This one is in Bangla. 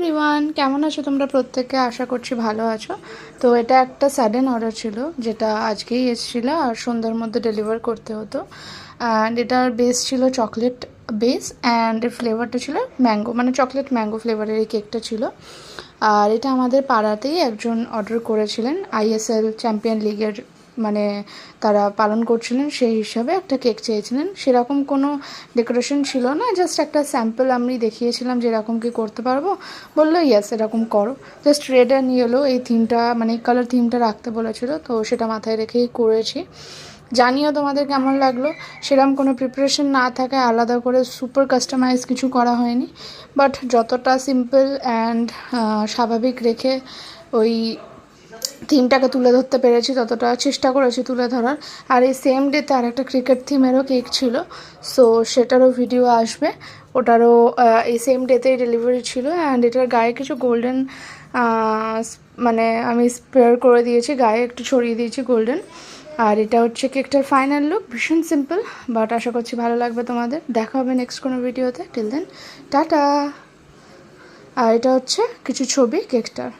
এভরিওয়ান, কেমন আছো তোমরা প্রত্যেকে? আশা করছি ভালো আছো। তো এটা একটা সাডেন অর্ডার ছিল, যেটা আজকেই এসেছিলো আর সন্ধ্যার মধ্যে ডেলিভার করতে হতো। অ্যান্ড এটার বেস ছিল চকলেট বেস, অ্যান্ড এর ফ্লেভারটা ছিল ম্যাঙ্গো, মানে চকলেট ম্যাঙ্গো ফ্লেভারের এই কেকটা ছিল। আর এটা আমাদের পাড়াতেই একজন অর্ডার করেছিলেন, ISL চ্যাম্পিয়ন লিগের মানে তারা পালন করছিলেন, সেই হিসাবে একটা কেক চেয়েছিলেন। সেরকম কোনো ডেকোরেশন ছিল না, জাস্ট একটা স্যাম্পল আমি দেখিয়েছিলাম যে এরকম কি করতে পারবো। বললো ইয়েস এরকম করো। জাস্ট রেড অ্যান্ড ইয়েলো এই থিমটা, মানে কালার থিমটা রাখতে বলেছিল, তো সেটা মাথায় রেখেই করেছি। জানিও তোমাদের কেমন লাগলো। সেরকম কোনো প্রিপারেশন না থাকায় আলাদা করে সুপার কাস্টমাইজ কিছু করা হয়নি, বাট যতটা সিম্পল অ্যান্ড স্বাভাবিক রেখে ওই থিমটাকে তুলে ধরতে পেরেছি ততটা চেষ্টা করেছি তুলে ধরার। আর এই সেম ডেতে আর একটা ক্রিকেট থিমেরও কেক ছিল, সো সেটারও ভিডিও আসবে। ওটারও এই সেম ডেতেই ডেলিভারি ছিল। অ্যান্ড এটার গায়ে কিছু গোল্ডেন মানে আমি স্প্রেয়ার করে দিয়েছি, গায়ে একটু ছড়িয়ে দিয়েছি গোল্ডেন। আর এটা হচ্ছে কেকটার ফাইনাল লুক, ভীষণ সিম্পল, বাট আশা করছি ভালো লাগবে তোমাদের। দেখা হবে নেক্সট কোনো ভিডিওতে, টিল দেন টাটা। আর এটা হচ্ছে কিছু ছবি কেকটার।